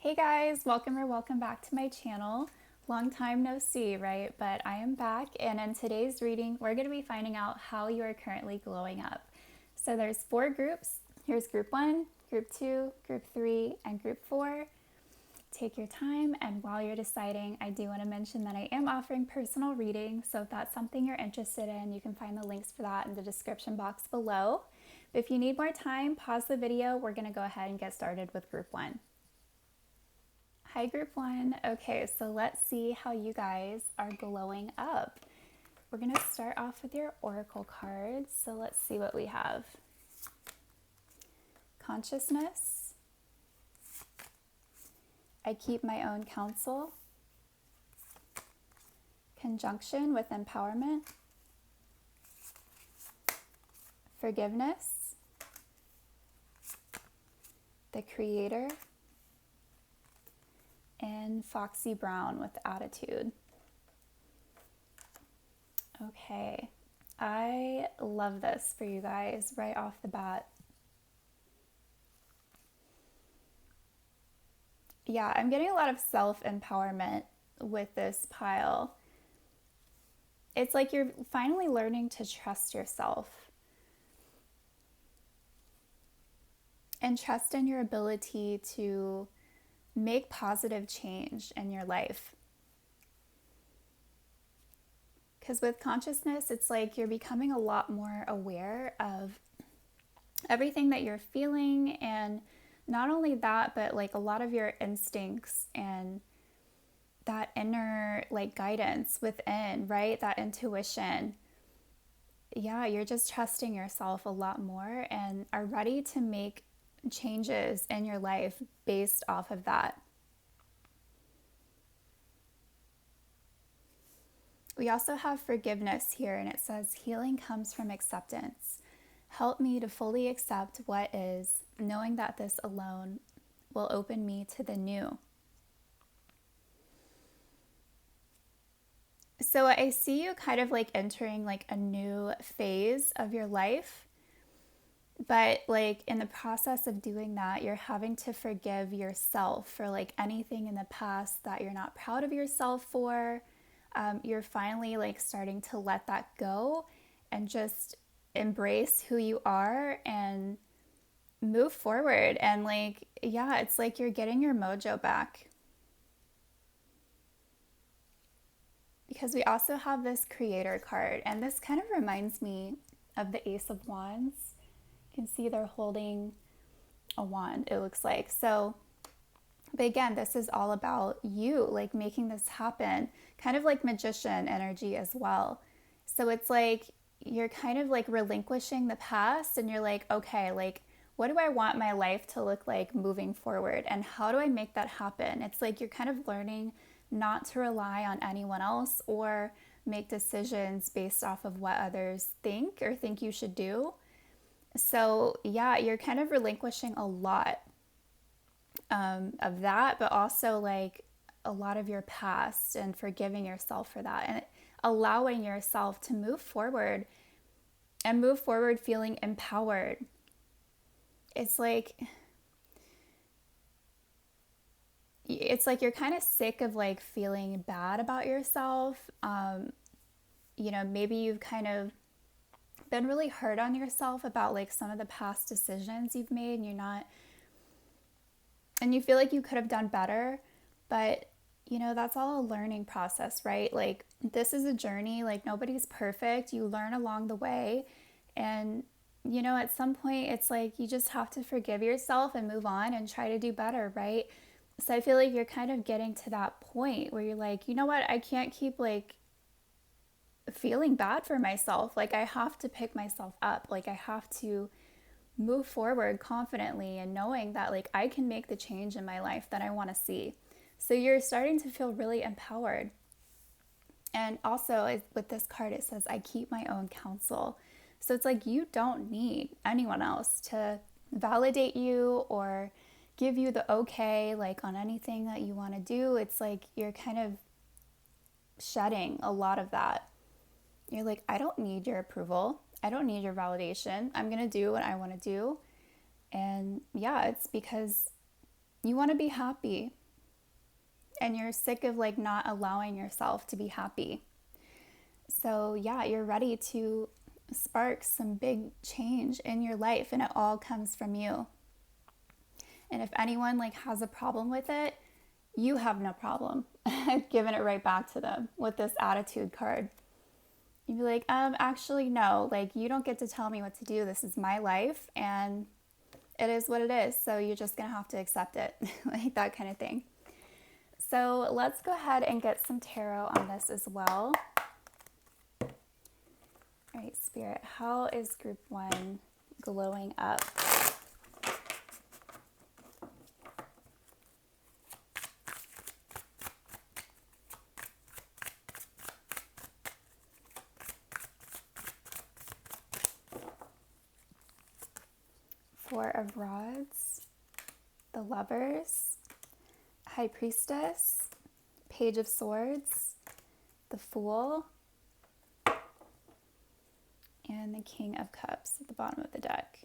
Hey guys, welcome back to my channel. Long time no see, right? But I am back, and in today's reading, we're going to be finding out how you are currently glowing up. So there's 4 groups. Here's group 1, group 2, group 3, and group 4. Take your time, and while you're deciding, I do want to mention that I am offering personal reading, so if that's something you're interested in, you can find the links for that in the description box below. But if you need more time, pause the video. We're going to go ahead and get started with group 1. Hi, group 1. Okay, so let's see how you guys are glowing up. We're going to start off with your oracle cards. So let's see what we have. Consciousness. I keep my own counsel. Conjunction with empowerment. Forgiveness. The Creator. And Foxy Brown with attitude. Okay, I love this for you guys right off the bat. Yeah, I'm getting a lot of self-empowerment with this pile. It's like you're finally learning to trust yourself and trust in your ability to make positive change in your life. Because with consciousness, it's like you're becoming a lot more aware of everything that you're feeling, and not only that, but like a lot of your instincts and that inner like guidance within, right? That intuition. Yeah, you're just trusting yourself a lot more and are ready to make changes in your life based off of that. We also have forgiveness here, and it says healing comes from acceptance. Help me to fully accept what is, knowing that this alone will open me to the new. So I see you kind of like entering like a new phase of your life. But like in the process of doing that, you're having to forgive yourself for like anything in the past that you're not proud of yourself for. You're finally like starting to let that go and just embrace who you are and move forward. And like, yeah, it's like you're getting your mojo back. Because we also have this Creator card, and this kind of reminds me of the Ace of Wands. You can see they're holding a wand, it looks like. So, but again, this is all about you, like making this happen, kind of like magician energy as well. So it's like you're kind of like relinquishing the past, and you're like, okay, like what do I want my life to look like moving forward, and how do I make that happen? It's like you're kind of learning not to rely on anyone else or make decisions based off of what others think or think you should do. So yeah, you're kind of relinquishing a lot of that, but also like a lot of your past, and forgiving yourself for that, and allowing yourself to move forward and move forward feeling empowered. It's like you're kind of sick of like feeling bad about yourself. Maybe you've kind of been really hard on yourself about like some of the past decisions you've made, and you feel like you could have done better, but that's all a learning process, right? Like this is a journey, like nobody's perfect. You learn along the way, and at some point it's like you just have to forgive yourself and move on and try to do better, right? So I feel like you're kind of getting to that point where you're like, you know what, I can't keep like feeling bad for myself. Like I have to pick myself up. Like I have to move forward confidently and knowing that like I can make the change in my life that I want to see. So you're starting to feel really empowered. And also with this card, it says, I keep my own counsel. So it's like you don't need anyone else to validate you or give you the okay, like on anything that you want to do. It's like you're kind of shedding a lot of that. You're like, I don't need your approval. I don't need your validation. I'm going to do what I want to do. And yeah, it's because You want to be happy, and you're sick of like not allowing yourself to be happy. So, yeah, you're ready to spark some big change in your life, and it all comes from you. And if anyone like has a problem with it, you have no problem giving it right back to them with this attitude card. You'd be like, actually, no, like, you don't get to tell me what to do. This is my life, and it is what it is. So you're just going to have to accept it, like that kind of thing. So let's go ahead and get some tarot on this as well. All right, Spirit, how is group 1 glowing up? Four of Rods, the Lovers, High Priestess, Page of Swords, the Fool, and the King of Cups at the bottom of the deck.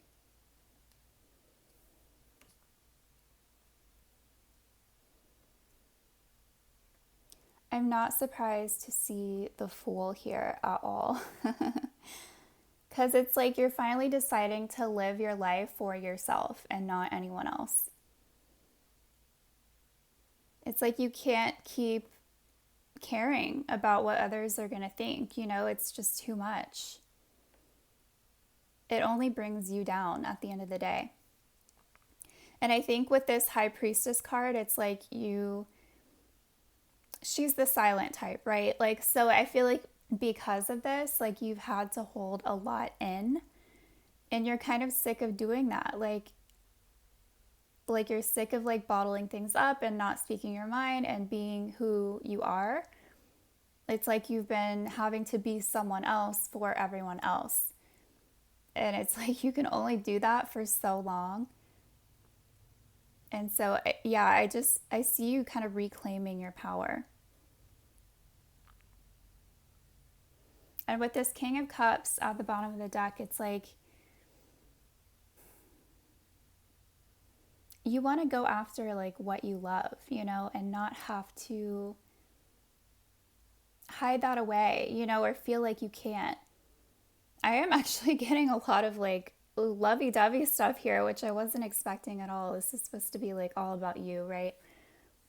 I'm not surprised to see the Fool here at all. Because it's like you're finally deciding to live your life for yourself and not anyone else. It's like you can't keep caring about what others are going to think. You know, it's just too much. It only brings you down at the end of the day. And I think with this High Priestess card, it's like she's the silent type, right? Like, so I feel like because of this, like, you've had to hold a lot in, and you're kind of sick of doing that. Like you're sick of like bottling things up and not speaking your mind and being who you are. It's like you've been having to be someone else for everyone else. And it's like you can only do that for so long. And so, yeah, I see you kind of reclaiming your power. And with this King of Cups at the bottom of the deck, it's like you want to go after like what you love, you know, and not have to hide that away, you know, or feel like you can't. I am actually getting a lot of like lovey-dovey stuff here, which I wasn't expecting at all. This is supposed to be like all about you, right?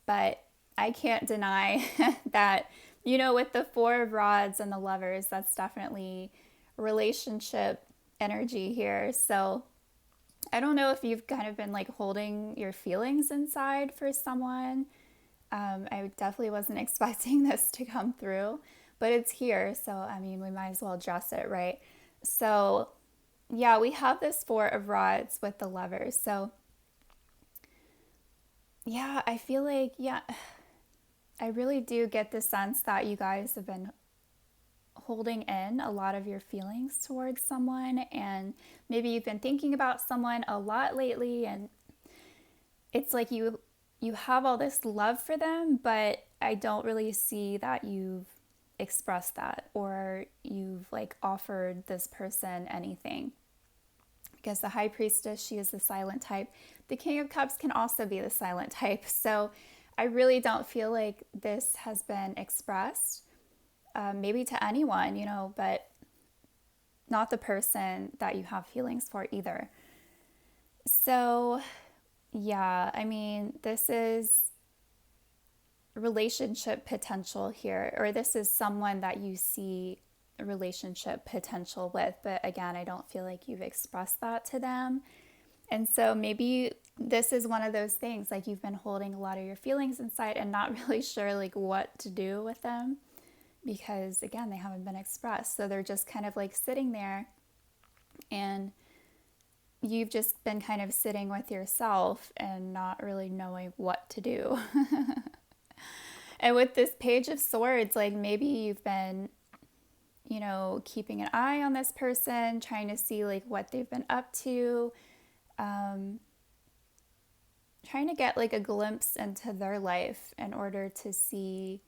But I can't deny that, you know, with the Four of Rods and the Lovers, that's definitely relationship energy here. So I don't know if you've kind of been like holding your feelings inside for someone. I definitely wasn't expecting this to come through, but it's here. So, I mean, we might as well address it, right? So, yeah, we have this Four of Rods with the Lovers. So, yeah, I feel like, yeah, I really do get the sense that you guys have been holding in a lot of your feelings towards someone, and maybe you've been thinking about someone a lot lately, and it's like you have all this love for them, but I don't really see that you've expressed that or you've like offered this person anything. Because the High Priestess, she is the silent type. The King of Cups can also be the silent type. So I really don't feel like this has been expressed, maybe to anyone, you know, but not the person that you have feelings for either. So, yeah, I mean, this is relationship potential here, or this is someone that you see relationship potential with. But again, I don't feel like you've expressed that to them. And so maybe this is one of those things, like you've been holding a lot of your feelings inside and not really sure like what to do with them because again, they haven't been expressed. So they're just kind of like sitting there, and you've just been kind of sitting with yourself and not really knowing what to do. And with this Page of Swords, like maybe you've been, you know, keeping an eye on this person, trying to see like what they've been up to, trying to get like a glimpse into their life in order to see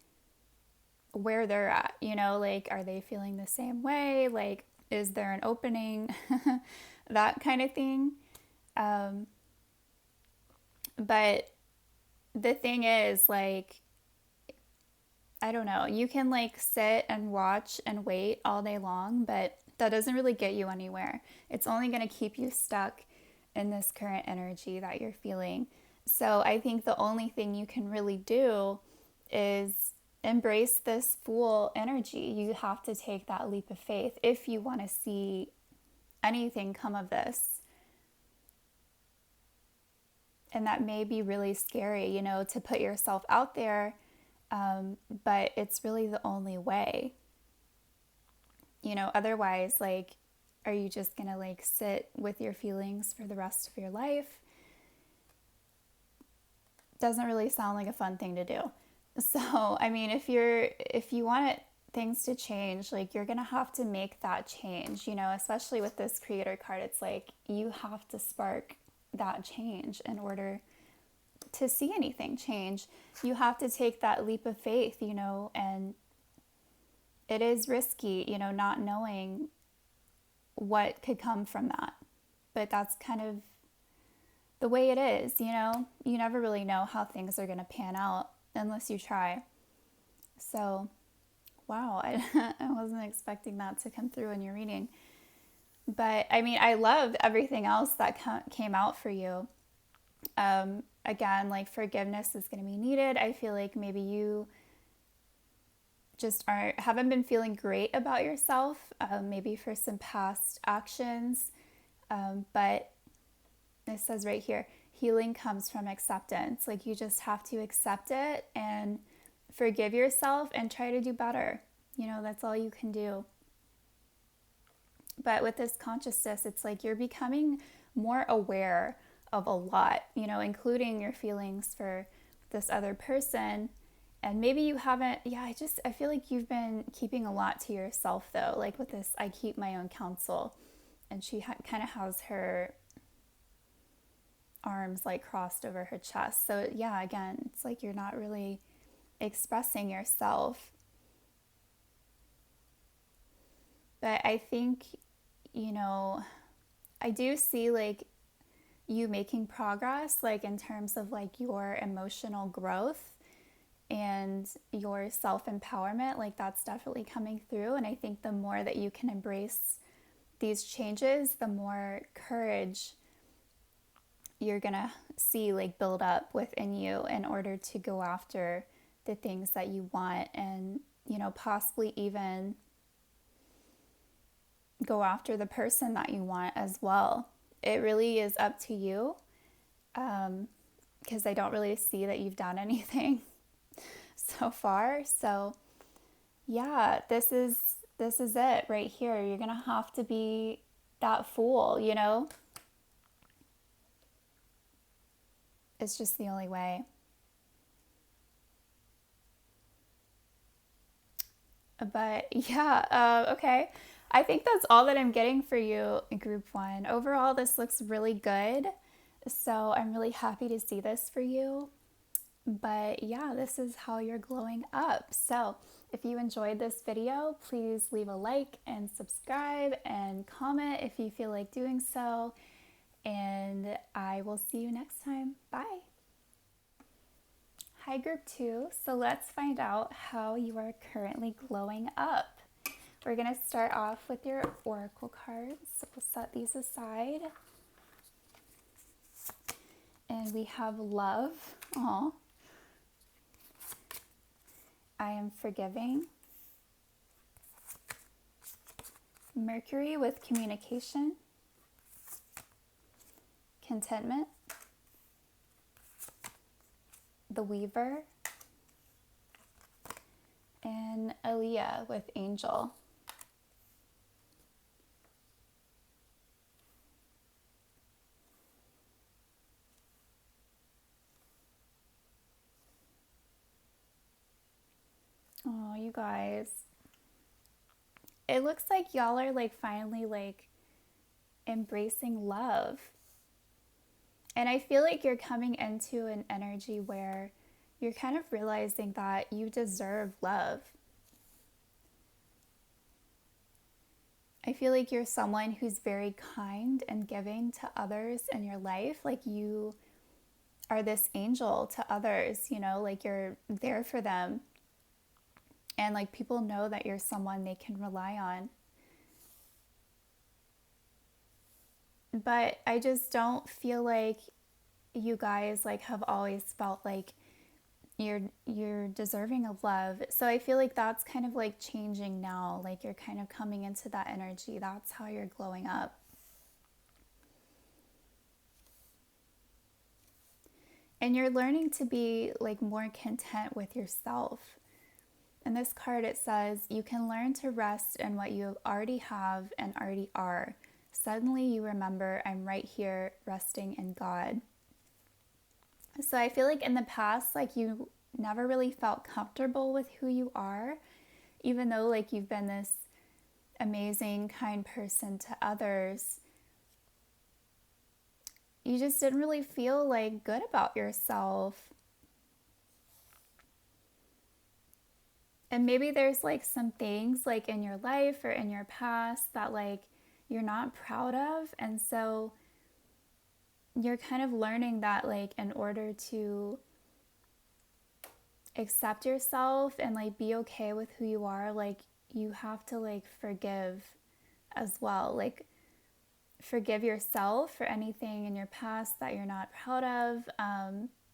where they're at, you know, like are they feeling the same way? Like, is there an opening? That kind of thing. But the thing is, like, I don't know, you can like sit and watch and wait all day long, but that doesn't really get you anywhere. It's only going to keep you stuck in this current energy that you're feeling. So I think the only thing you can really do is embrace this Fool energy. You have to take that leap of faith if you want to see anything come of this. And that may be really scary, you know, to put yourself out there, but it's really the only way. You know, otherwise, like, are you just gonna like sit with your feelings for the rest of your life? Doesn't really sound like a fun thing to do. So, I mean, if you want things to change, like you're gonna have to make that change, you know, especially with this creator card. It's like you have to spark that change in order to see anything change. You have to take that leap of faith, you know, and it is risky, you know, not knowing what could come from that. But that's kind of the way it is, you know? You never really know how things are going to pan out unless you try. So, wow, I wasn't expecting that to come through in your reading. But I mean, I love everything else that came out for you. Again, like forgiveness is going to be needed. I feel like maybe you just haven't been feeling great about yourself, maybe for some past actions. But it says right here, healing comes from acceptance. Like you just have to accept it and forgive yourself and try to do better. You know, that's all you can do. But with this consciousness, it's like you're becoming more aware of a lot, you know, including your feelings for this other person. And maybe you haven't, I feel like you've been keeping a lot to yourself though. Like with this, I keep my own counsel. And she kind of has her arms like crossed over her chest. So yeah, again, it's like you're not really expressing yourself. But I think, you know, I do see like you making progress, like in terms of like your emotional growth and your self-empowerment. Like that's definitely coming through. And I think the more that you can embrace these changes, the more courage you're gonna see like build up within you in order to go after the things that you want, and you know, possibly even go after the person that you want as well. It really is up to you, because I don't really see that you've done anything so far. So yeah, this is it right here. You're gonna have to be that Fool, you know? It's just the only way. But yeah, okay. I think that's all that I'm getting for you, Group 1. Overall, this looks really good. So I'm really happy to see this for you. But yeah, this is how you're glowing up. So if you enjoyed this video, please leave a like and subscribe and comment if you feel like doing so. And I will see you next time. Bye. Hi, Group 2. So let's find out how you are currently glowing up. We're going to start off with your oracle cards. So we'll set these aside. And we have love. Aw. I am forgiving. Mercury with communication. Contentment. The Weaver. And Aaliyah with Angel. Oh, you guys. It looks like y'all are like finally like embracing love. And I feel like you're coming into an energy where you're kind of realizing that you deserve love. I feel like you're someone who's very kind and giving to others in your life. Like you are this angel to others, like you're there for them. And like people know that you're someone they can rely on. But I just don't feel like you guys like have always felt like you're deserving of love. So I feel like that's kind of like changing now. Like you're kind of coming into that energy. That's how you're glowing up. And you're learning to be like more content with yourself. In this card, it says, you can learn to rest in what you already have and already are. Suddenly you remember, I'm right here resting in God. So I feel like in the past, like you never really felt comfortable with who you are, even though like you've been this amazing, kind person to others. You just didn't really feel like good about yourself. And maybe there's like some things like in your life or in your past that like you're not proud of. And so you're kind of learning that like in order to accept yourself and like be okay with who you are, like you have to like forgive as well. Like forgive yourself for anything in your past that you're not proud of,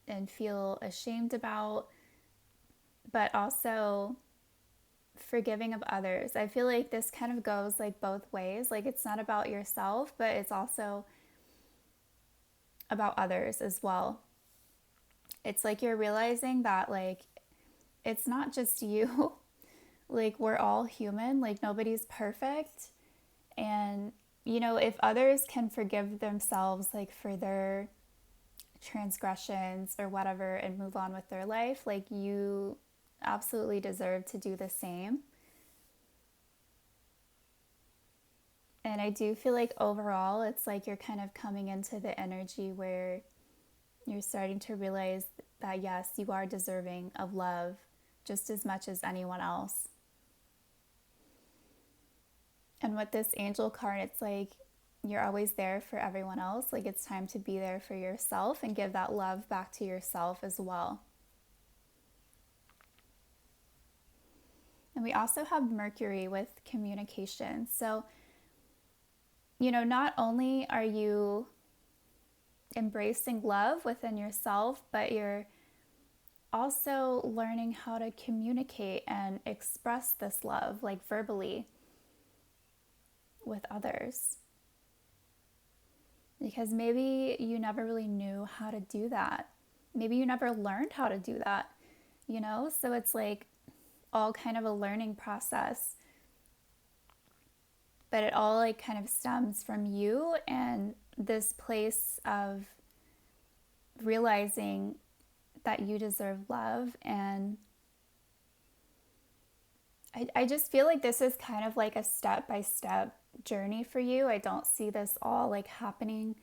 and feel ashamed about, but also forgiving of others. I feel like this kind of goes like both ways. Like it's not about yourself, but it's also about others as well. It's like you're realizing that like it's not just you. Like we're all human, like nobody's perfect. And if others can forgive themselves like for their transgressions or whatever and move on with their life, like you absolutely deserve to do the same. And I do feel like overall, it's like you're kind of coming into the energy where you're starting to realize that yes, you are deserving of love just as much as anyone else. And with this angel card, it's like you're always there for everyone else. Like it's time to be there for yourself and give that love back to yourself as well. And we also have Mercury with communication. So, not only are you embracing love within yourself, but you're also learning how to communicate and express this love, like verbally, with others. Because maybe you never really knew how to do that. Maybe you never learned how to do that, So it's like all kind of a learning process. But it all like kind of stems from you and this place of realizing that you deserve love. And I just feel like this is kind of like a step-by-step journey for you. I don't see this all like happening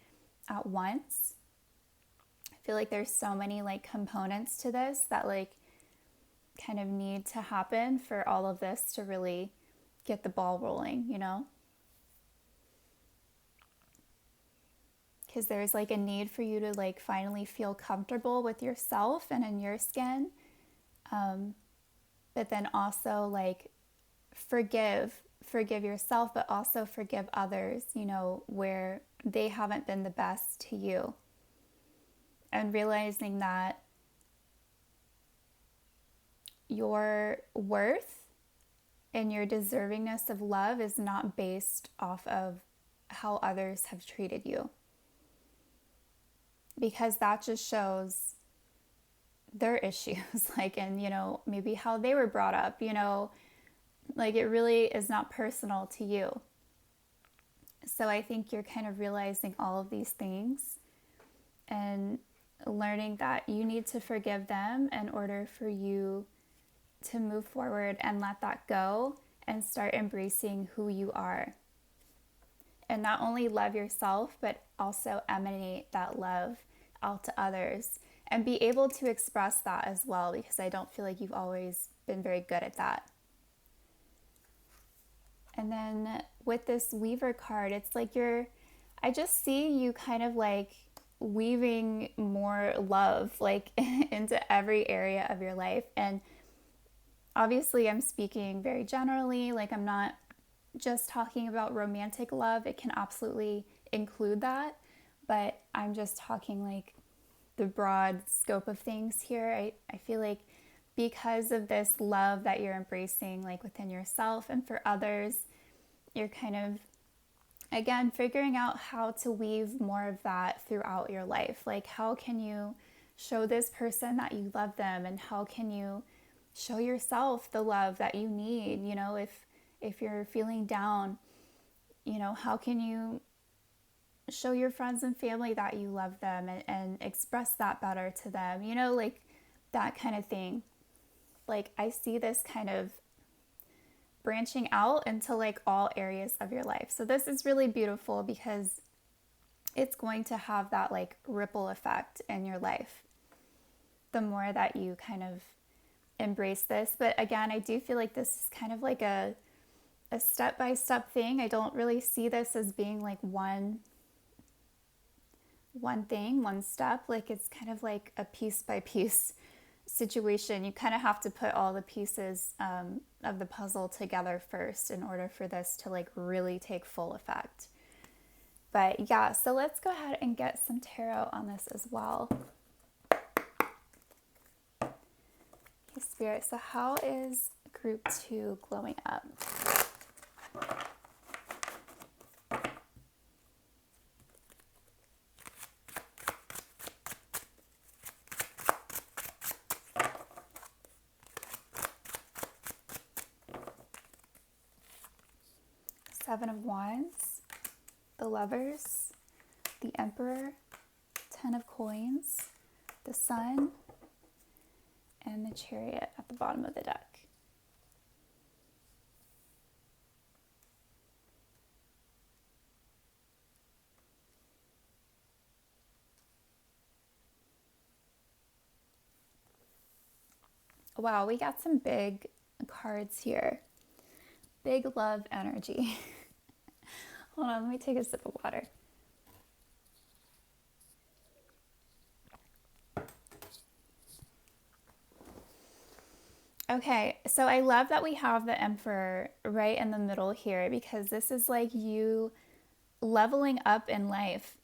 at once. I feel like there's so many like components to this that like kind of need to happen for all of this to really get the ball rolling, Because there's like a need for you to like finally feel comfortable with yourself and in your skin. But then also like forgive yourself, but also forgive others, where they haven't been the best to you. And realizing that your worth and your deservingness of love is not based off of how others have treated you. Because that just shows their issues, like, and, maybe how they were brought up, like it really is not personal to you. So I think you're kind of realizing all of these things and learning that you need to forgive them in order for you to move forward and let that go and start embracing who you are. And not only love yourself, but also emanate that love out to others and be able to express that as well, because I don't feel like you've always been very good at that. And then with this Weaver card, it's like I just see you kind of like weaving more love like into every area of your life. And obviously, I'm speaking very generally, like, I'm not just talking about romantic love, it can absolutely include that, but I'm just talking like the broad scope of things here. I feel like because of this love that you're embracing, like within yourself and for others, you're kind of, again, figuring out how to weave more of that throughout your life. Like, how can you show this person that you love them, and how can you show yourself the love that you need? You know, if you're feeling down, you know, how can you show your friends and family that you love them, and express that better to them, you know, like that kind of thing. Like, I see this kind of branching out into like all areas of your life. So this is really beautiful because it's going to have that like ripple effect in your life the more that you kind of embrace this. But again, I do feel like this is kind of like a step-by-step thing. I don't really see this as being like one thing, one step. Like, it's kind of like a piece by piece situation. You kind of have to put all the pieces of the puzzle together first in order for this to like really take full effect. But yeah, so let's go ahead and get some tarot on this as well. Okay, Spirit, so how is group 2 glowing up? Seven of Wands, the Lovers, the Emperor, 10 of Coins, the Sun, and the Chariot at the bottom of the deck. Wow, we got some big cards here. Big love energy. Hold on, let me take a sip of water. Okay, so I love that we have the Emperor right in the middle here, because this is like you leveling up in life.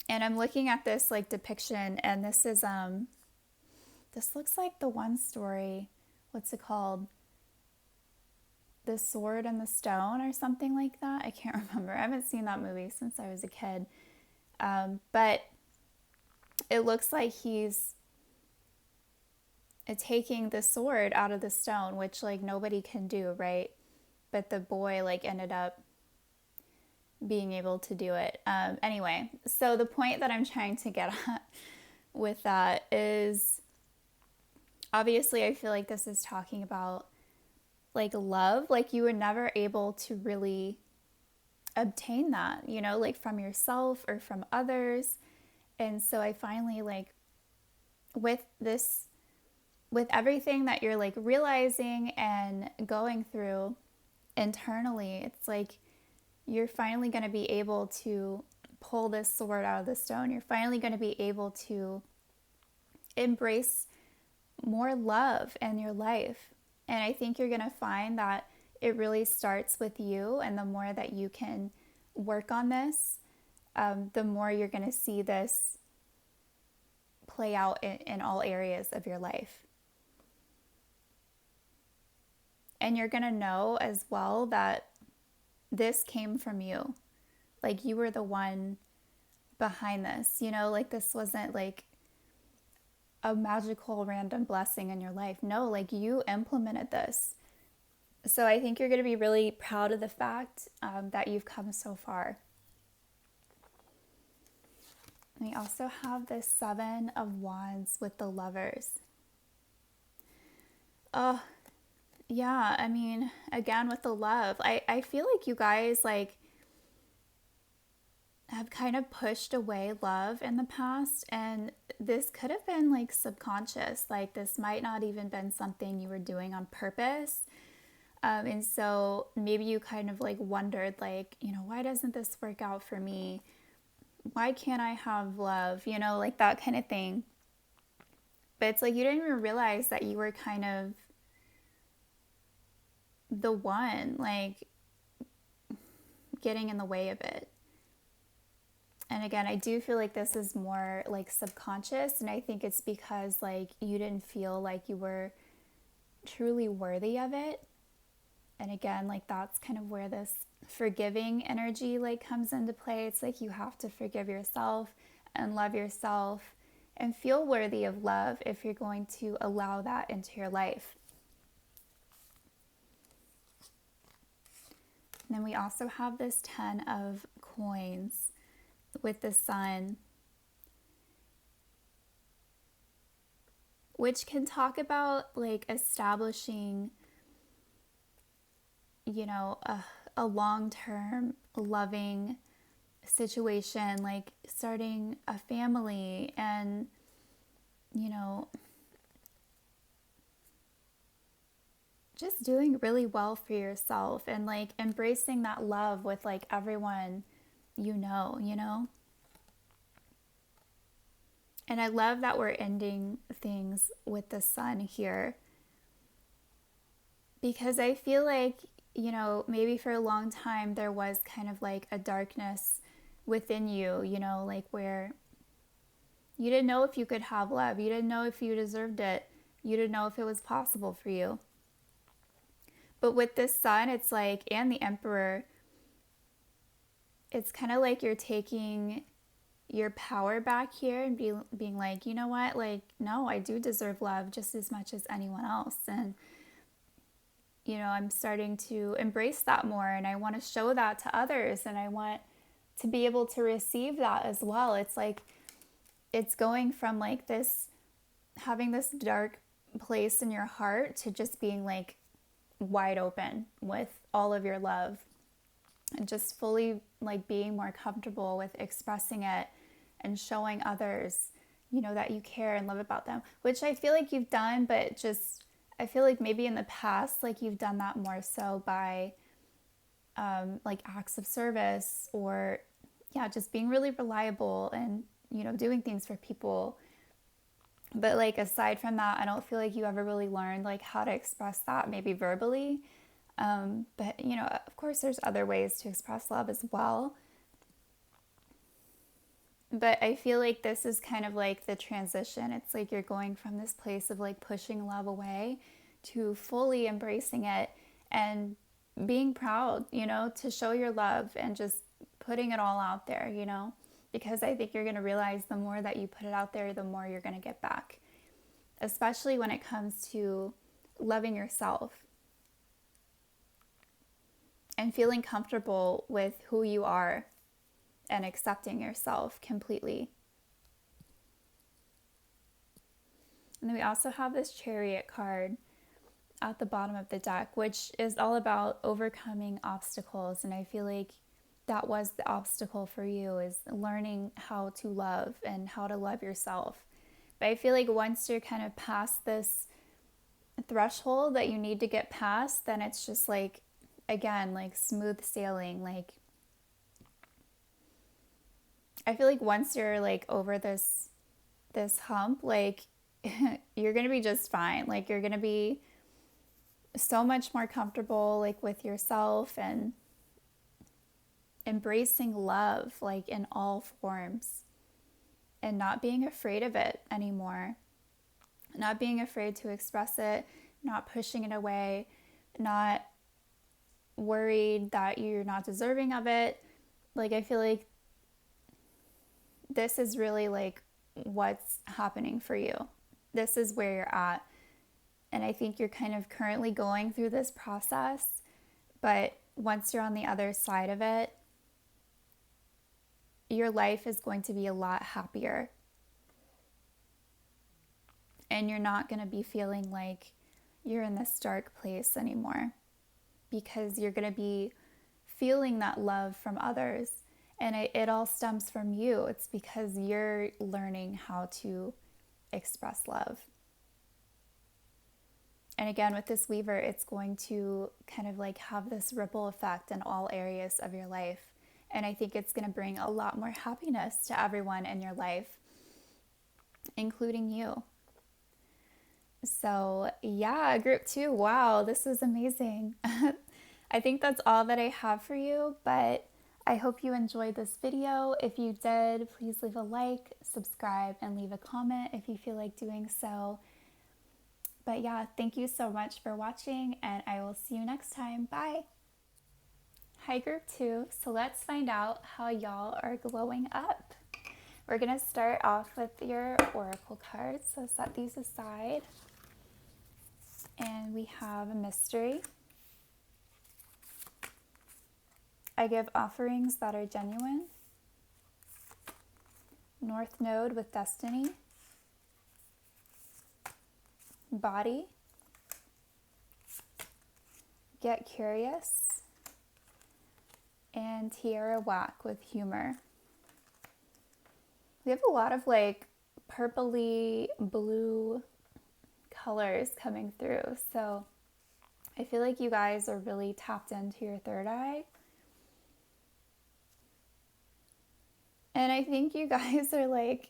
And I'm looking at this like depiction, and this is this looks like the one story, what's it called? The Sword and the Stone or something like that. I can't remember. I haven't seen that movie since I was a kid. But it looks like he's taking the sword out of the stone, which like nobody can do, right? But the boy like ended up being able to do it. Anyway, so the point that I'm trying to get at with that is, obviously I feel like this is talking about like love. Like, you were never able to really obtain that, you know, like from yourself or from others. And so I finally, like, with this, with everything that you're like realizing and going through internally, it's like you're finally going to be able to pull this sword out of the stone. You're finally going to be able to embrace more love in your life. And I think you're going to find that it really starts with you. And the more that you can work on this, the more you're going to see this play out in all areas of your life. And you're going to know as well that this came from you. Like, you were the one behind this, you know, like this wasn't like a magical random blessing in your life. No, like you implemented this. So I think you're going to be really proud of the fact that you've come so far. We also have this 7 of Wands with the Lovers. Oh, yeah, I mean, again, with the love, I feel like you guys like have kind of pushed away love in the past, and this could have been like subconscious. Like, this might not even been something you were doing on purpose. And so maybe you kind of like wondered, like, you know, why doesn't this work out for me? why can't I have love? Like that kind of thing. But it's like you didn't even realize that you were kind of the one, like, getting in the way of it. And again, I do feel like this is more like subconscious. And I think it's because, like, you didn't feel like you were truly worthy of it. And again, like, that's kind of where this forgiving energy like comes into play. It's like you have to forgive yourself and love yourself and feel worthy of love if you're going to allow that into your life. And then we also have this 10 of coins with the sun, which can talk about like establishing, a long-term loving situation, like starting a family and, you know, just doing really well for yourself and like embracing that love with like everyone you know? And I love that we're ending things with the sun here because I feel like, maybe for a long time there was kind of like a darkness within you, like where you didn't know if you could have love, you didn't know if you deserved it, you didn't know if it was possible for you. But with this sun, it's like, and the Emperor, it's kind of like you're taking your power back here and being like, you know what, like, no, I do deserve love just as much as anyone else. And, I'm starting to embrace that more and I want to show that to others and I want to be able to receive that as well. It's like, it's going from like this, having this dark place in your heart to just being like wide open with all of your love and just fully like being more comfortable with expressing it and showing others, that you care and love about them, which I feel like you've done, but just, I feel like maybe in the past, like you've done that more so by like acts of service or, yeah, just being really reliable and, doing things for people. But like aside from that, I don't feel like you ever really learned like how to express that, maybe verbally. But, of course, there's other ways to express love as well. But I feel like this is kind of like the transition. It's like you're going from this place of like pushing love away to fully embracing it and being proud, to show your love and just putting it all out there, because I think you're going to realize the more that you put it out there, the more you're going to get back, especially when it comes to loving yourself and feeling comfortable with who you are and accepting yourself completely. And then we also have this Chariot card at the bottom of the deck, which is all about overcoming obstacles. And I feel like that was the obstacle for you, is learning how to love and how to love yourself. But I feel like once you're kind of past this threshold that you need to get past, then it's just like, again, like smooth sailing. Like, I feel like once you're like over this hump, like you're going to be just fine. Like you're going to be so much more comfortable like with yourself and embracing love like in all forms and not being afraid of it anymore. Not being afraid to express it, not pushing it away, not worried that you're not deserving of it. Like I feel like this is really like what's happening for you. This is where you're at. And I think you're kind of currently going through this process, but once you're on the other side of it, your life is going to be a lot happier. And you're not going to be feeling like you're in this dark place anymore because you're going to be feeling that love from others. And it all stems from you. It's because you're learning how to express love. And again, with this Weaver, it's going to kind of like have this ripple effect in all areas of your life. And I think it's going to bring a lot more happiness to everyone in your life, including you. So, yeah, group 2. Wow, this is amazing. I think that's all that I have for you, but I hope you enjoyed this video. If you did, please leave a like, subscribe, and leave a comment if you feel like doing so. But yeah, thank you so much for watching, and I will see you next time. Bye. Hi, group 2. So let's find out how y'all are glowing up. We're going to start off with your oracle cards. So set these aside. And we have a mystery. I give offerings that are genuine. North Node with destiny. Body. Get curious. And Tiara Whack with humor. We have a lot of like purpley blue colors coming through. So I feel like you guys are really tapped into your third eye. And I think you guys are like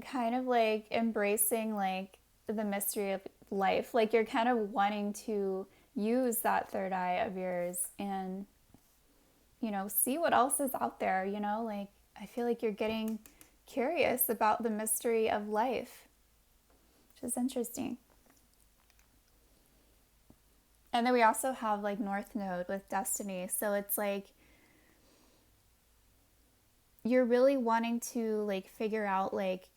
kind of like embracing like the mystery of life. Like you're kind of wanting to use that third eye of yours and, you know, see what else is out there, you know, like I feel like you're getting curious about the mystery of life, which is interesting. And then we also have like North Node with destiny. So it's like you're really wanting to like figure out like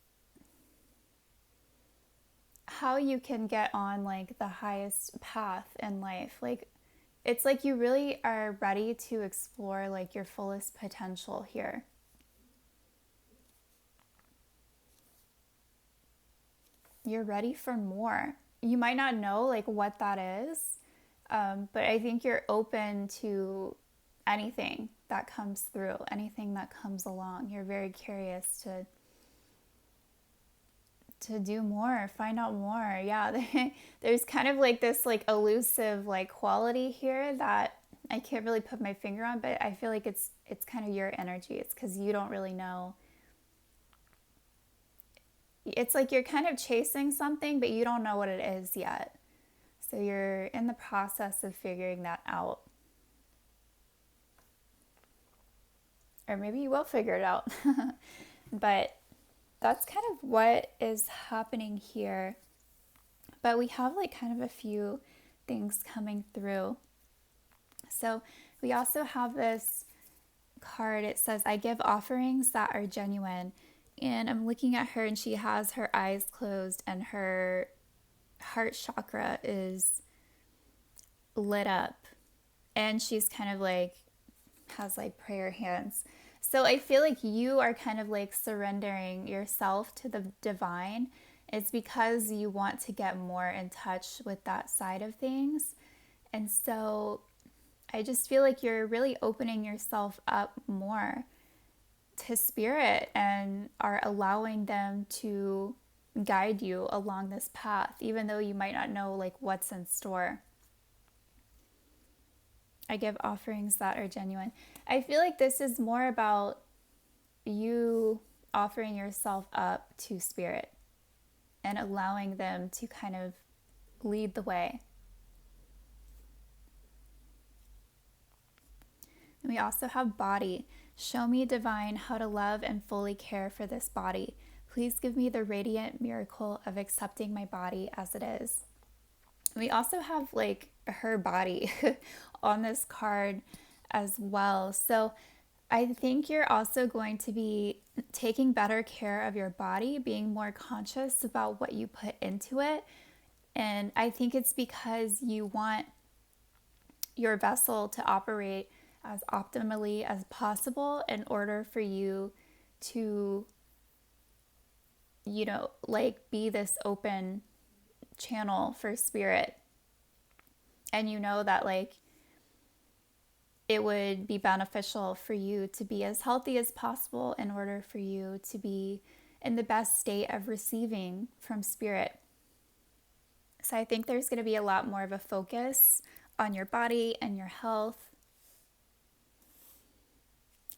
how you can get on like the highest path in life. Like it's like you really are ready to explore like your fullest potential here. You're ready for more. You might not know like what that is, but I think you're open to anything that comes through, anything that comes along. You're very curious to do more, find out more. Yeah, there's kind of like this like elusive like quality here that I can't really put my finger on, but I feel like it's kind of your energy. It's because you don't really know. It's like you're kind of chasing something, but you don't know what it is yet. So you're in the process of figuring that out. Or maybe you will figure it out. But that's kind of what is happening here. But we have like kind of a few things coming through. So we also have this card. It says, I give offerings that are genuine. And I'm looking at her and she has her eyes closed and her heart chakra is lit up. And she's kind of like, has like prayer hands. So I feel like you are kind of like surrendering yourself to the divine. It's because you want to get more in touch with that side of things. And so I just feel like you're really opening yourself up more to spirit and are allowing them to guide you along this path, even though you might not know like what's in store. I give offerings that are genuine. I feel like this is more about you offering yourself up to spirit and allowing them to kind of lead the way. And we also have body. Show me, divine, how to love and fully care for this body. Please give me the radiant miracle of accepting my body as it is. We also have like her body on this card as well. So I think you're also going to be taking better care of your body, being more conscious about what you put into it. And I think it's because you want your vessel to operate as optimally as possible in order for you to, you know, like be this open channel for spirit. And you know that like it would be beneficial for you to be as healthy as possible in order for you to be in the best state of receiving from spirit. So I think there's going to be a lot more of a focus on your body and your health.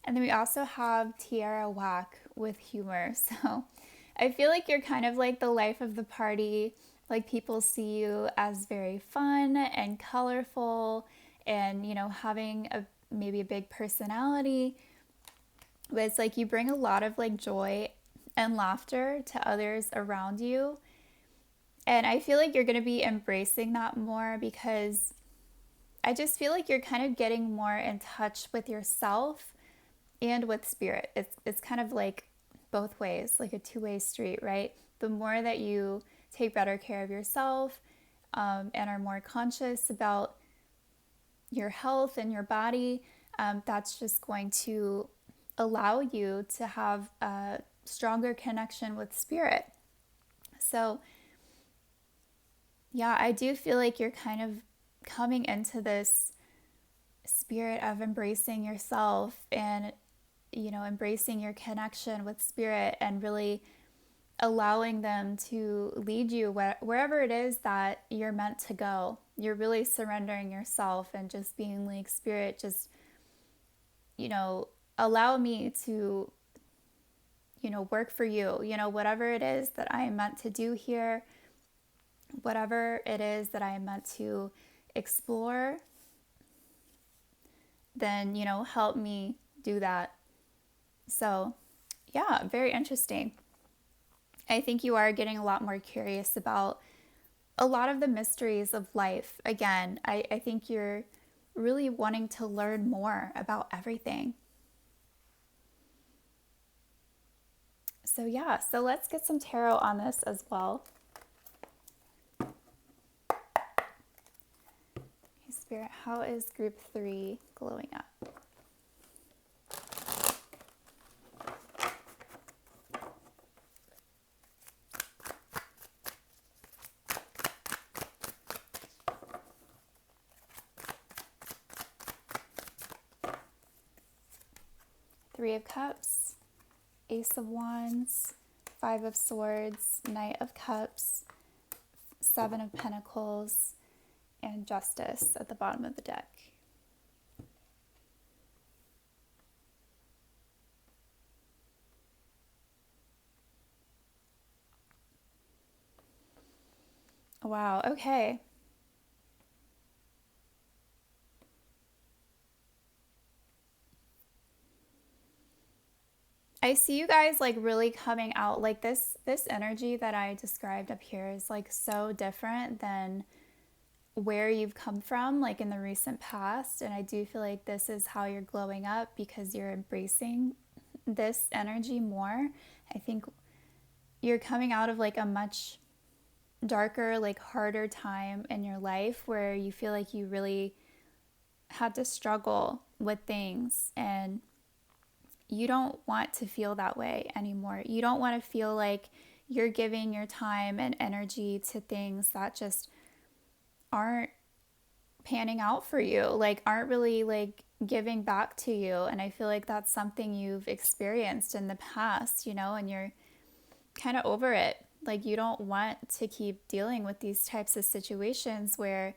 And then we also have Tierra Whack with humor. So I feel like you're kind of like the life of the party. Like people see you as very fun and colorful and, having maybe a big personality. But it's like you bring a lot of like joy and laughter to others around you. And I feel like you're going to be embracing that more because I just feel like you're kind of getting more in touch with yourself and with spirit. It's kind of like both ways, like a two-way street, right? The more that you take better care of yourself and are more conscious about your health and your body, that's just going to allow you to have a stronger connection with spirit. So, yeah, I do feel like you're kind of coming into this spirit of embracing yourself and embracing your connection with spirit and really allowing them to lead you wherever it is that you're meant to go. You're really surrendering yourself and just being like, spirit, just, allow me to, work for you, whatever it is that I am meant to do here, whatever it is that I am meant to explore, then, help me do that. So, yeah, very interesting. I think you are getting a lot more curious about a lot of the mysteries of life. Again, I think you're really wanting to learn more about everything. So, yeah, so let's get some tarot on this as well. Okay, Spirit, how is group 3 glowing up? Three of Cups, Ace of Wands, Five of Swords, Knight of Cups, Seven of Pentacles, and Justice at the bottom of the deck. Wow, okay. I see you guys like really coming out like this energy that I described up here is like so different than where you've come from like in the recent past, and I do feel like this is how you're glowing up because you're embracing this energy more. I think you're coming out of like a much darker, like harder time in your life where you feel like you really had to struggle with things, and you don't want to feel that way anymore. You don't want to feel like you're giving your time and energy to things that just aren't panning out for you, like aren't really like giving back to you. And I feel like that's something you've experienced in the past, and you're kind of over it. Like you don't want to keep dealing with these types of situations where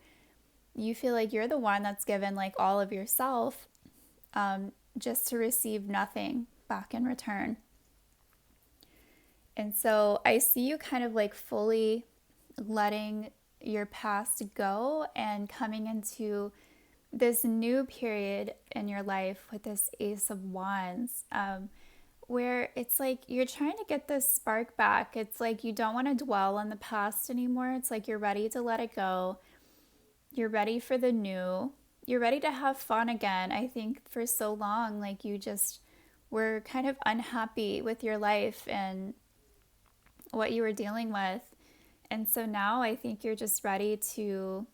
you feel like you're the one that's given like all of yourself just to receive nothing back in return. And so I see you kind of like fully letting your past go and coming into this new period in your life with this Ace of Wands, where it's like you're trying to get this spark back. It's like you don't want to dwell on the past anymore. It's like you're ready to let it go. You're ready for the new. You're ready to have fun again. I think for so long, like you just were kind of unhappy with your life and what you were dealing with. And so now I think you're just ready to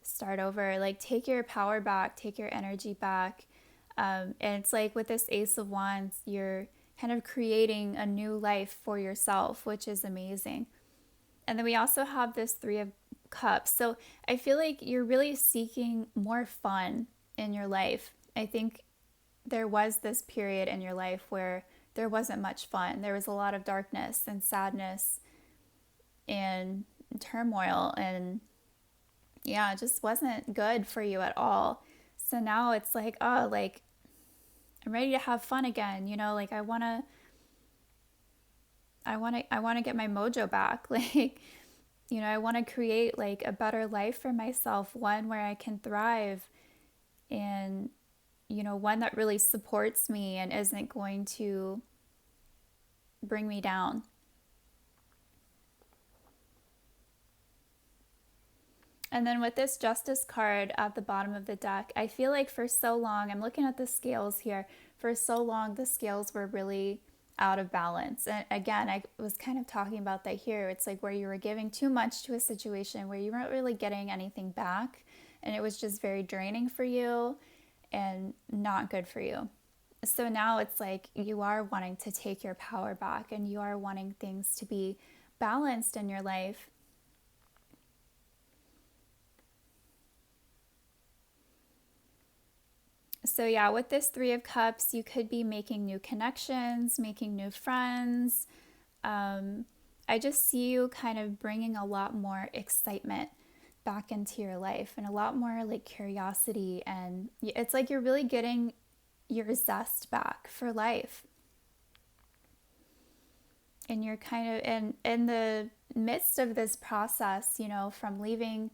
start over, like take your power back, take your energy back. And it's like with this Ace of Wands, you're kind of creating a new life for yourself, which is amazing. And then we also have this Three of Cups. So I feel like you're really seeking more fun in your life. I think there was this period in your life where there wasn't much fun. There was a lot of darkness and sadness and turmoil, and yeah, it just wasn't good for you at all. So now it's like, oh, like I'm ready to have fun again. Like I want to get my mojo back. Like, I want to create like a better life for myself, one where I can thrive and, one that really supports me and isn't going to bring me down. And then with this Justice card at the bottom of the deck, I feel like for so long, I'm looking at the scales here, for so long the scales were really out of balance. And again, I was kind of talking about that here. It's like where you were giving too much to a situation where you weren't really getting anything back, and it was just very draining for you and not good for you. So now it's like you are wanting to take your power back and you are wanting things to be balanced in your life. So, yeah, with this Three of Cups, you could be making new connections, making new friends. Um, I just see you kind of bringing a lot more excitement back into your life and a lot more like curiosity. And it's like you're really getting your zest back for life. And you're kind of in the midst of this process, from leaving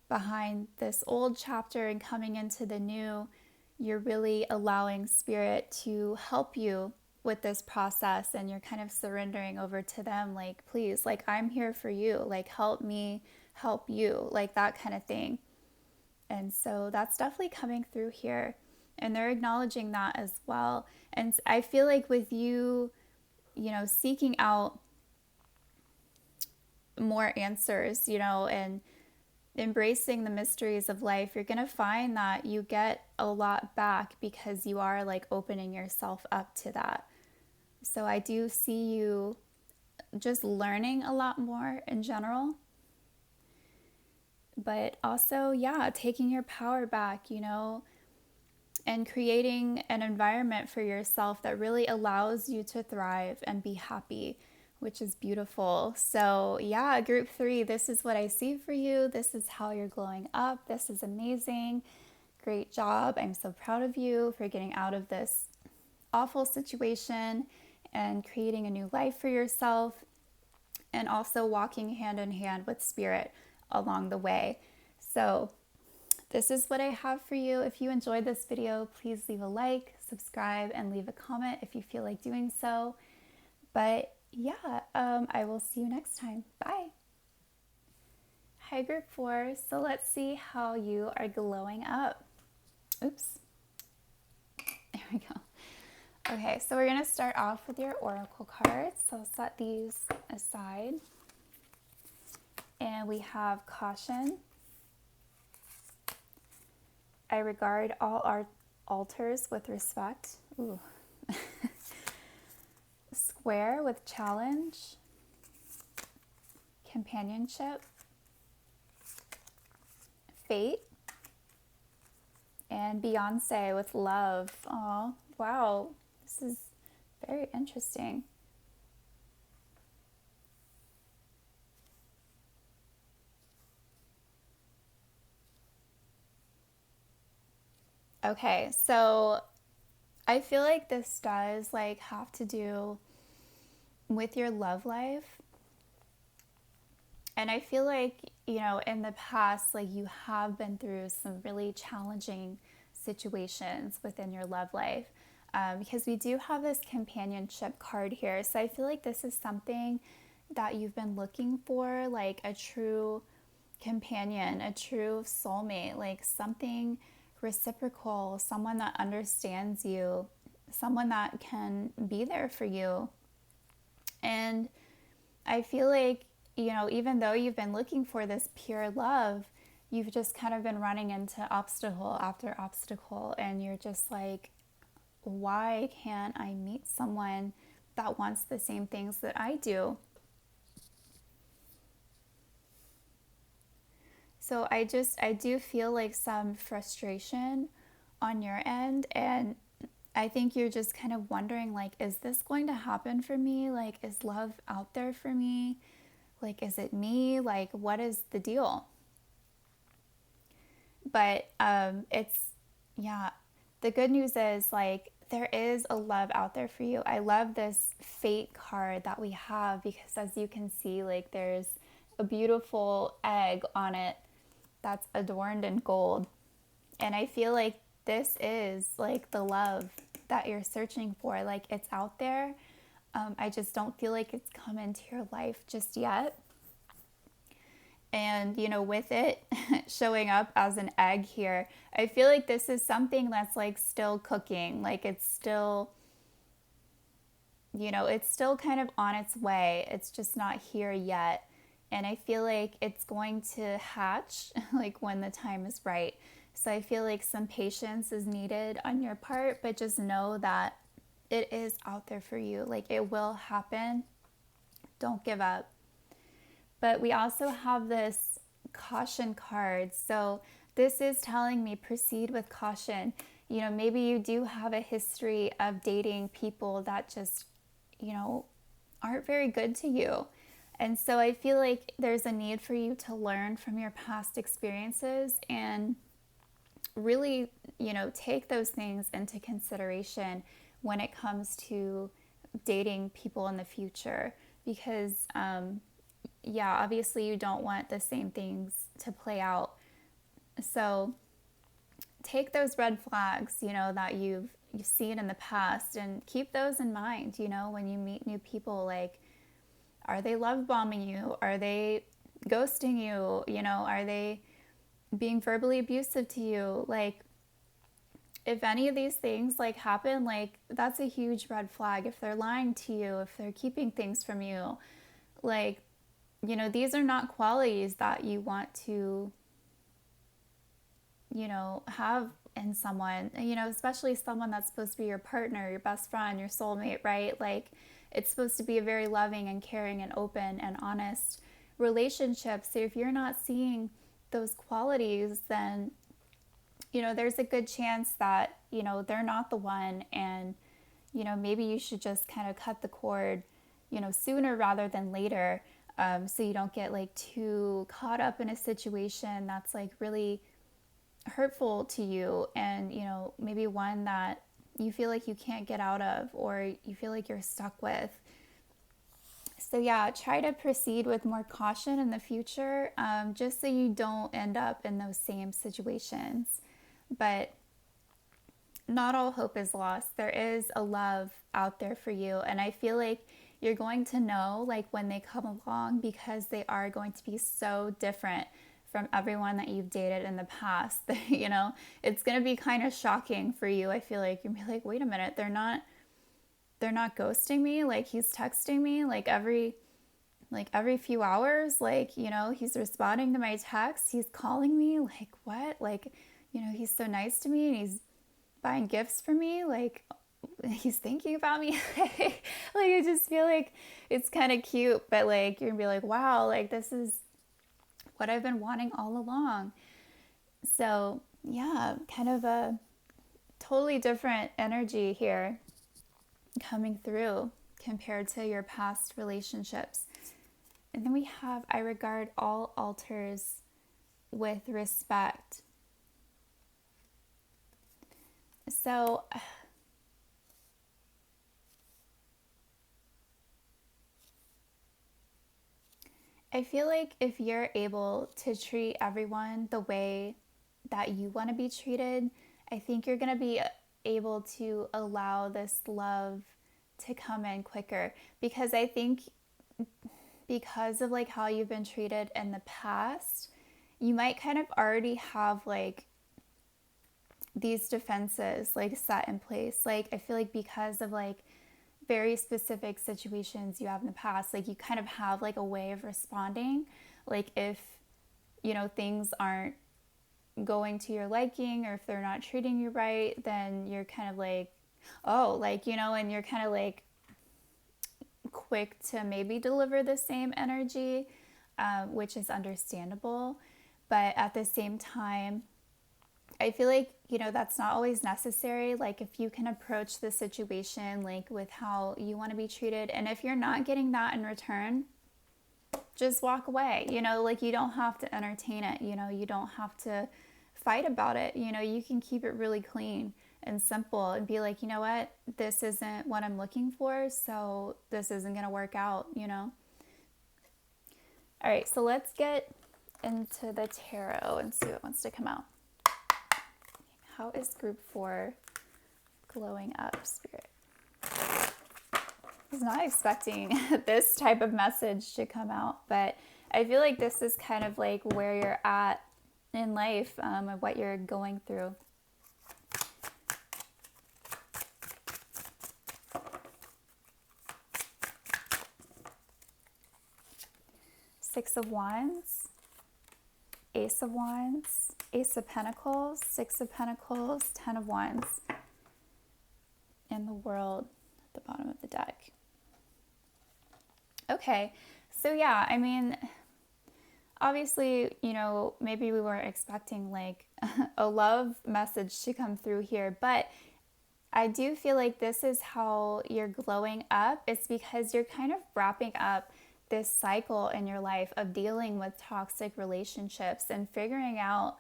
behind this old chapter and coming into the new, you're really allowing spirit to help you with this process, and you're kind of surrendering over to them, like, please, like, I'm here for you, like, help me help you, like that kind of thing. And so that's definitely coming through here, and they're acknowledging that as well. And I feel like with you, seeking out more answers, and embracing the mysteries of life, you're going to find that you get a lot back because you are like opening yourself up to that. So I do see you just learning a lot more in general, but also, yeah, taking your power back, and creating an environment for yourself that really allows you to thrive and be happy, which is beautiful. So, yeah, group 3, this is what I see for you. This is how you're glowing up. This is amazing. Great job. I'm so proud of you for getting out of this awful situation and creating a new life for yourself, and also walking hand in hand with spirit along the way. So, this is what I have for you. If you enjoyed this video, please leave a like, subscribe, and leave a comment if you feel like doing so. But yeah, I will see you next time. Bye. Hi, group 4. So let's see how you are glowing up. Oops. There we go. Okay, so we're going to start off with your oracle cards. So I'll set these aside. And we have caution. I regard all our altars with respect. Ooh. Square with challenge. Companionship. Fate. And Beyonce with love. Oh, wow. This is very interesting. Okay, so I feel like this does like have to do with your love life. And I feel like, in the past, like you have been through some really challenging situations within your love life, because we do have this companionship card here. So I feel like this is something that you've been looking for, like a true companion, a true soulmate, like something reciprocal, someone that understands you, someone that can be there for you. And I feel like, even though you've been looking for this pure love, you've just kind of been running into obstacle after obstacle. And you're just like, why can't I meet someone that wants the same things that I do? So I do feel like some frustration on your end. And I think you're just kind of wondering, like, is this going to happen for me? Like, is love out there for me? Like, is it me? Like, what is the deal? But yeah, the good news is, like, there is a love out there for you. I love this fate card that we have because, as you can see, like there's a beautiful egg on it that's adorned in gold. And I feel like this is like the love that you're searching for. Like it's out there. I just don't feel like it's come into your life just yet. And, with it showing up as an egg here, I feel like this is something that's like still cooking. Like it's still kind of on its way. It's just not here yet. And I feel like it's going to hatch like when the time is right. So I feel like some patience is needed on your part, but just know that it is out there for you. Like it will happen. Don't give up. But we also have this caution card. So this is telling me proceed with caution. Maybe you do have a history of dating people that just, aren't very good to you. And so I feel like there's a need for you to learn from your past experiences and really, take those things into consideration when it comes to dating people in the future. Because, yeah, obviously you don't want the same things to play out. So take those red flags, that you've seen in the past and keep those in mind, when you meet new people. Like, are they love bombing you? Are they ghosting you? Are they being verbally abusive to you? Like, if any of these things like happen, like that's a huge red flag. If they're lying to you, if they're keeping things from you, like, these are not qualities that you want to, have in someone, especially someone that's supposed to be your partner, your best friend, your soulmate, right? Like, it's supposed to be a very loving and caring and open and honest relationship. So if you're not seeing those qualities, then, there's a good chance that, they're not the one. And, maybe you should just kind of cut the cord, sooner rather than later. So you don't get like too caught up in a situation that's like really hurtful to you, and maybe one that you feel like you can't get out of or you feel like you're stuck with. So yeah, try to proceed with more caution in the future, just so you don't end up in those same situations. But not all hope is lost. There is a love out there for you, and I feel like you're going to know like when they come along, because they are going to be so different from everyone that you've dated in the past. It's going to be kind of shocking for you. I feel like you'll be like, wait a minute, they're not ghosting me. Like he's texting me like every few hours. Like, he's responding to my texts. He's calling me. Like, what? Like, he's so nice to me and he's buying gifts for me. Like, he's thinking about me. Like, I just feel like it's kind of cute, but like, you're gonna be like, wow, like this is what I've been wanting all along. So yeah, kind of a totally different energy here coming through compared to your past relationships. And then we have, I regard all altars with respect. So I feel like if you're able to treat everyone the way that you want to be treated, I think you're going to be able to allow this love to come in quicker. Because I think because of like how you've been treated in the past, you might kind of already have like these defenses like set in place. Like I feel like because of like very specific situations you have in the past, like you kind of have like a way of responding. Like if things aren't going to your liking, or if they're not treating you right, then you're kind of like, oh, like, and you're kind of like quick to maybe deliver the same energy, which is understandable. But at the same time, I feel like, that's not always necessary. Like if you can approach the situation like with how you want to be treated, and if you're not getting that in return, just walk away. Like you don't have to entertain it. You don't have to fight about it. You can keep it really clean and simple and be like, you know what, this isn't what I'm looking for, so this isn't going to work out, you know? All right, so let's get into the tarot and see what wants to come out. How is group 4 glowing up, Spirit? I was not expecting this type of message to come out, but I feel like this is kind of like where you're at in life, and what you're going through. Six of Wands, Ace of Wands, Ace of Pentacles, Six of Pentacles, Ten of Wands, and the World at the bottom of the deck. Okay, so yeah, I mean, obviously, you know, maybe we weren't expecting like a love message to come through here, but I do feel like this is how you're glowing up. It's because you're kind of wrapping up this cycle in your life of dealing with toxic relationships and figuring out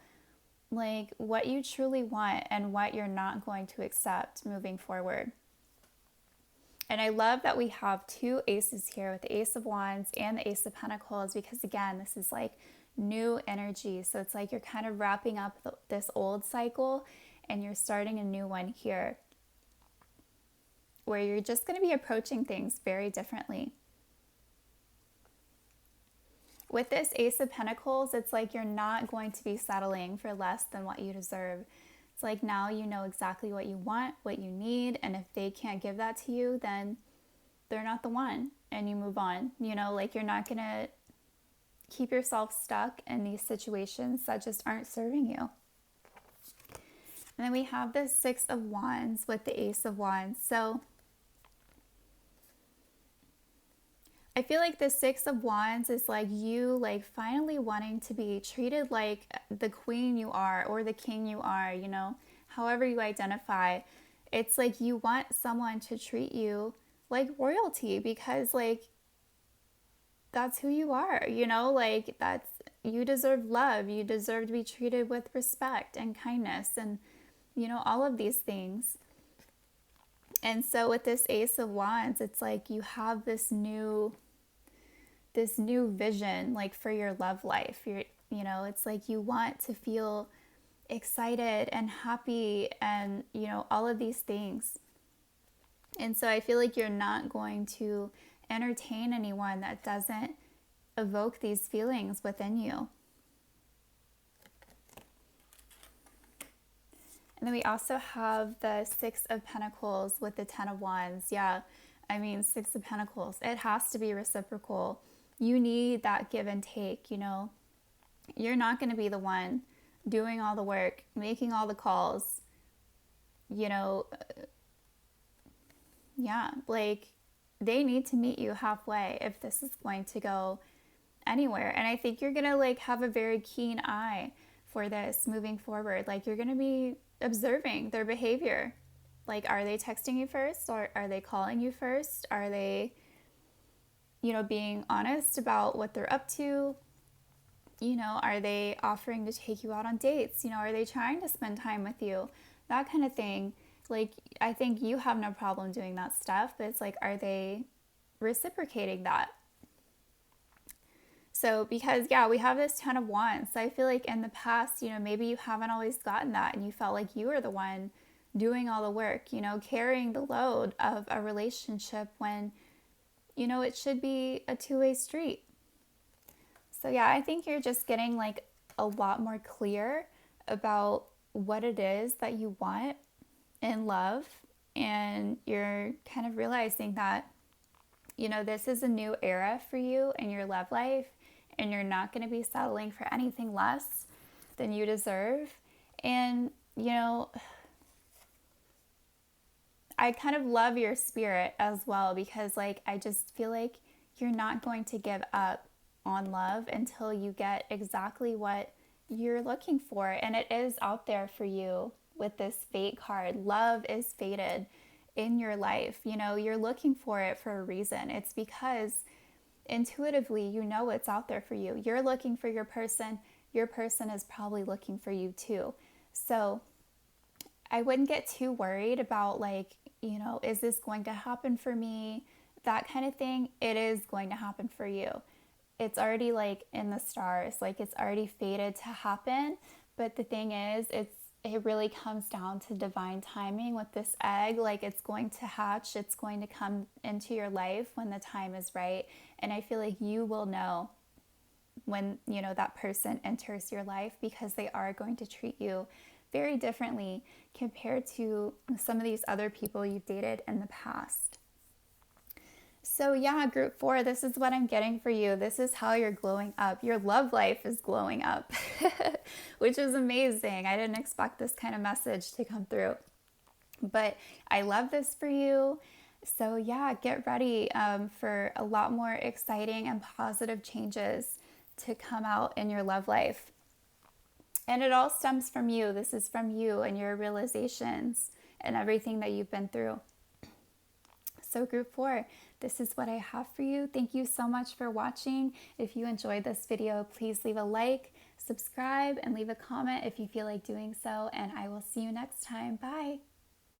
like what you truly want and what you're not going to accept moving forward. And I love that we have two aces here with the Ace of Wands and the Ace of Pentacles, because again, this is like new energy. So it's like you're kind of wrapping up this old cycle and you're starting a new one here, where you're just going to be approaching things very differently. With this Ace of Pentacles, it's like you're not going to be settling for less than what you deserve. It's like now you know exactly what you want, what you need, and if they can't give that to you, then they're not the one, and you move on. You know, like you're not going to keep yourself stuck in these situations that just aren't serving you. And then we have this Six of Wands with the Ace of Wands. So I feel like the Six of Wands is like you like finally wanting to be treated like the queen you are or the king you are, you know, however you identify. It's like you want someone to treat you like royalty, because like that's who you are, you know, like that's, you deserve love, you deserve to be treated with respect and kindness and, you know, all of these things. And so with this Ace of Wands, it's like you have this new vision like for your love life. You know, it's like you want to feel excited and happy and, you know, all of these things. And so I feel like you're not going to entertain anyone that doesn't evoke these feelings within you. And then we also have the Six of Pentacles with the Ten of Wands. Yeah, I mean, Six of Pentacles, it has to be reciprocal. You need that give and take, you know. You're not going to be the one doing all the work, making all the calls, you know. Yeah, like they need to meet you halfway if this is going to go anywhere. And I think you're going to like have a very keen eye for this moving forward. Like you're going to be observing their behavior. Like, are they texting you first, or are they calling you first? Are they, you know, being honest about what they're up to? You know, are they offering to take you out on dates? You know, are they trying to spend time with you? That kind of thing. Like, I think you have no problem doing that stuff, but it's like, are they reciprocating that? So, because, yeah, we have this Ten of Wands. So I feel like in the past, you know, maybe you haven't always gotten that and you felt like you were the one doing all the work, you know, carrying the load of a relationship when, you know, it should be a two-way street. So, yeah, I think you're just getting like a lot more clear about what it is that you want in love, and you're kind of realizing that, you know, this is a new era for you in your love life, and you're not going to be settling for anything less than you deserve. And, you know, I kind of love your spirit as well, because like I just feel like you're not going to give up on love until you get exactly what you're looking for. And it is out there for you with this fate card. Love is fated in your life. You know, you're looking for it for a reason. It's because intuitively, you know, it's out there for you. You're looking for your person is probably looking for you too. So I wouldn't get too worried about, like, is this going to happen for me? That kind of thing. It is going to happen for you. It's already like in the stars, like it's already fated to happen. But the thing is, it really comes down to divine timing with this egg. Like, it's going to hatch, it's going to come into your life when the time is right. And I feel like you will know when that person enters your life, because they are going to treat you very differently compared to some of these other people you've dated in the past. So yeah, group 4, this is what I'm getting for you. This is how you're glowing up. Your love life is glowing up, which is amazing. I didn't expect this kind of message to come through, but I love this for you. So yeah, get ready for a lot more exciting and positive changes to come out in your love life. And it all stems from you. This is from you and your realizations and everything that you've been through. So group 4, this is what I have for you. Thank you so much for watching. If you enjoyed this video, please leave a like, subscribe, and leave a comment if you feel like doing so. And I will see you next time. Bye.